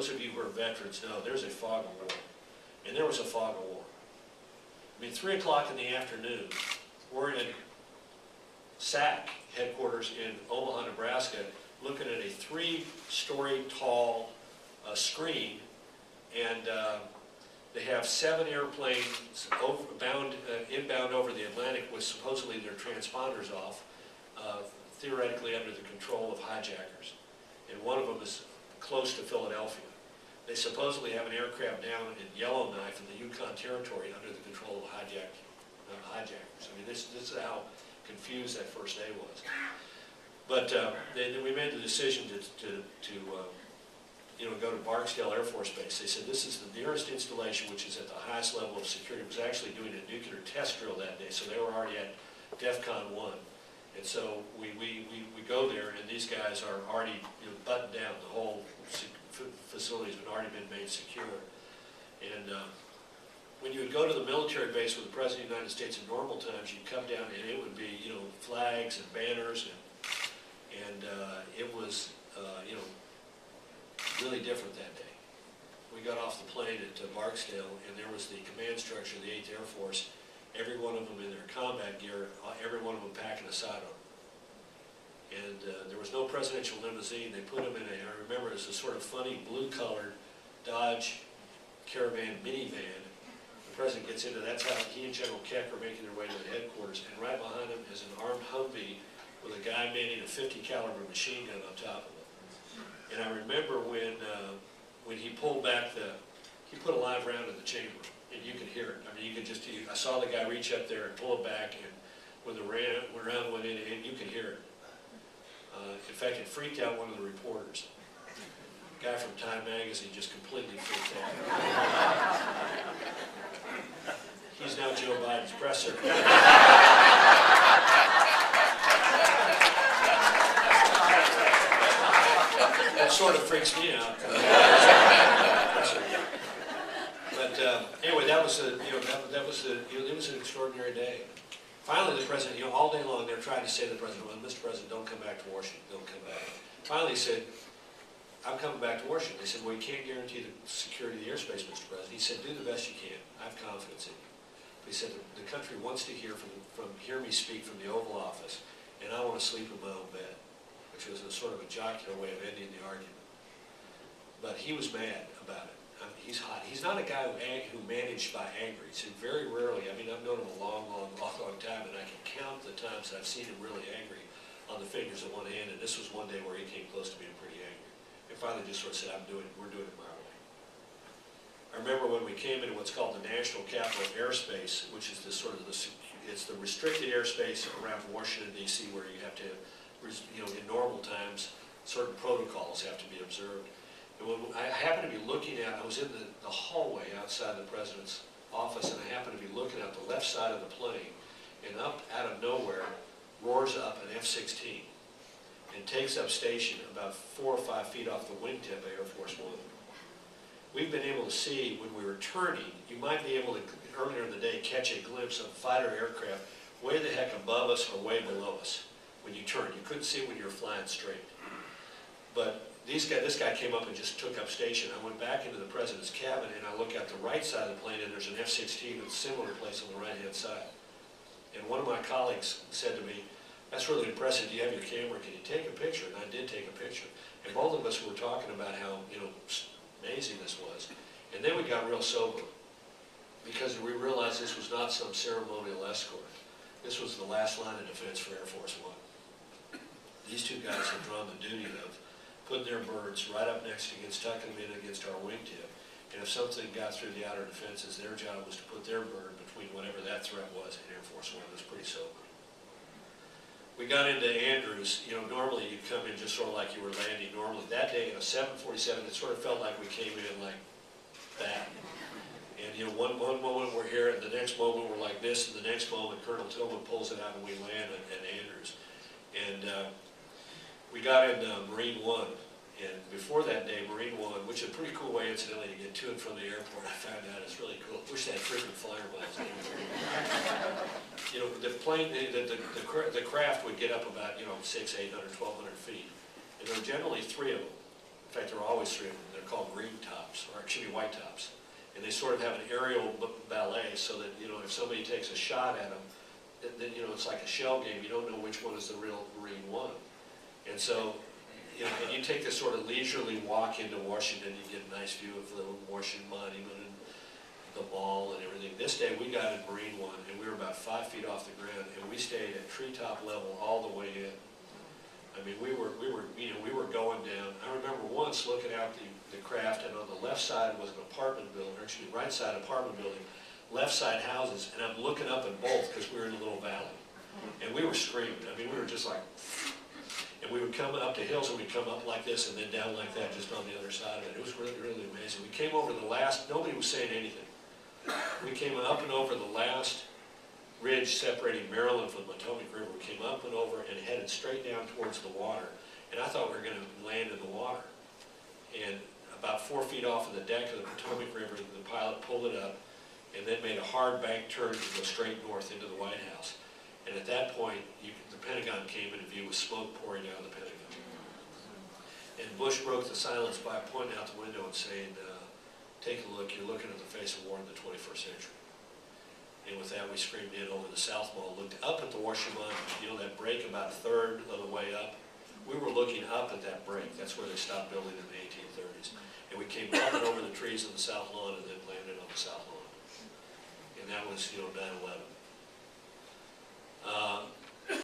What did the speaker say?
those of you who are veterans know there's a fog of war. And there was a fog of war. I mean, 3 o'clock in the afternoon, we're in SAC headquarters in Omaha, Nebraska, looking at a 3-story tall screen, and they have 7 airplanes inbound over the Atlantic with supposedly their transponders off, theoretically under the control of hijackers. And one of them is close to Philadelphia. They supposedly have an aircraft down in Yellowknife in the Yukon Territory under the control of hijackers. I mean, this is how confused that first day was. But then we made the decision to go to Barksdale Air Force Base. They said this is the nearest installation which is at the highest level of security. It was actually doing a nuclear test drill that day, so they were already at DEFCON 1. And so we go there, and these guys are already buttoned down. The whole facility has already been made secure. And when you would go to the military base with the President of the United States in normal times, you'd come down and it would be flags and banners, and it was really different that day. We got off the plane at Barksdale, and there was the command structure of the 8th Air Force. Every one of them in their combat gear, every one of them packing a sidearm. And there was no presidential limousine. They put them in I remember it was a sort of funny blue-colored Dodge Caravan minivan. The president gets into that's how he and General Keck are making their way to the headquarters. And right behind him is an armed Humvee with a guy manning a .50 caliber machine gun on top of it. And I remember when he pulled back he put a live round in the chamber. And you could hear it. I mean, you could just, I saw the guy reach up there and pull it back, and when the round went in, you could hear it. In fact, it freaked out one of the reporters. The guy from Time Magazine just completely freaked out. He's now Joe Biden's press secretary. That sort of freaks me out. Anyway, that was it was an extraordinary day. Finally, the president, all day long, they're trying to say to the president, well, Mr. President, don't come back to Washington, don't come back. Finally, he said, I'm coming back to Washington. They said, well, you can't guarantee the security of the airspace, Mr. President. He said, do the best you can. I have confidence in you. But he said, the country wants to hear hear me speak from the Oval Office, and I want to sleep in my own bed, which was a sort of a jocular way of ending the argument. But he was mad about it. I mean, he's hot. He's not a guy who managed by anger. He said very rarely, I mean, I've known him a long time, and I can count the times that I've seen him really angry on the fingers of one hand, and this was one day where he came close to being pretty angry. And finally just sort of said, we're doing it my way. I remember when we came into what's called the National Capital Airspace, which is it's the restricted airspace around Washington, D.C., where you have to, in normal times, certain protocols have to be observed. And when I happened to be looking I was in the hallway outside the president's office, and I happened to be looking at the left side of the plane, and up out of nowhere roars up an F-16 and takes up station about 4 or 5 feet off the wingtip of Air Force One. We've been able to see when we were turning, you might be able to, earlier in the day, catch a glimpse of fighter aircraft way the heck above us or way below us when you turn. You couldn't see it when you were flying straight. But this guy came up and just took up station. I went back into the president's cabin, and I look at the right side of the plane, and there's an F-16 with a similar place on the right-hand side. And one of my colleagues said to me, that's really impressive. Do you have your camera? Can you take a picture? And I did take a picture. And both of us were talking about how amazing this was. And then we got real sober, because we realized this was not some ceremonial escort. This was the last line of defense for Air Force One. These two guys had drawn the duty of putting their birds right up next tucking them in against our wingtip. And if something got through the outer defenses, their job was to put their bird between whatever that threat was and Air Force One. It was pretty sober. We got into Andrews. Normally you'd come in just sort of like you were landing normally. That day in a 747, it sort of felt like we came in like that. And one moment we're here, and the next moment we're like this, and the next moment Colonel Tillman pulls it out and we land at Andrews. And we got in Marine One, and before that day, Marine One, which is a pretty cool way, incidentally, to get to and from the airport. I found out it's really cool. Wish they had frequent flyer miles. The plane, the craft would get up about 600, 800, 1,200 feet, and there were generally 3 of them. In fact, there were always 3 of them. They're called green tops, or actually white tops. And they sort of have an aerial ballet so that, you know, if somebody takes a shot at them, then, you know, it's like a shell game. You don't know which one is the real green one. And so, you know, and you take this sort of leisurely walk into Washington, you get a nice view of the Washington Monument and the mall and everything. This day we got in Marine One, and we were about 5 feet off the ground, and we stayed at treetop level all the way in. I mean, we were going down. I remember once looking out the craft, and on the left side was an apartment building, or actually right side apartment building, left side houses, and I'm looking up at both because we were in a little valley. And we were screaming. I mean, we were just like, and we would come up to hills, and we'd come up like this and then down like that just on the other side of it. It was really, really amazing. We came over the last, nobody was saying anything. We came up and over the last ridge separating Maryland from the Potomac River. We came up and over and headed straight down towards the water. And I thought we were going to land in the water. And about 4 feet off of the deck of the Potomac River, the pilot pulled it up and then made a hard bank turn to go straight north into the White House. And at that point, the Pentagon came into view with smoke pouring out of the Pentagon. And Bush broke the silence by pointing out the window and saying, take a look, you're looking at the face of war in the 21st century. And with that, we screamed in over the South Mall, looked up at the Washington Monument, you know, that break about a third of the way up. We were looking up at that break. That's where they stopped building in the 1830s. And we came up and over the trees of the South Lawn and then landed on the South Lawn. And that was, you know, 9/11.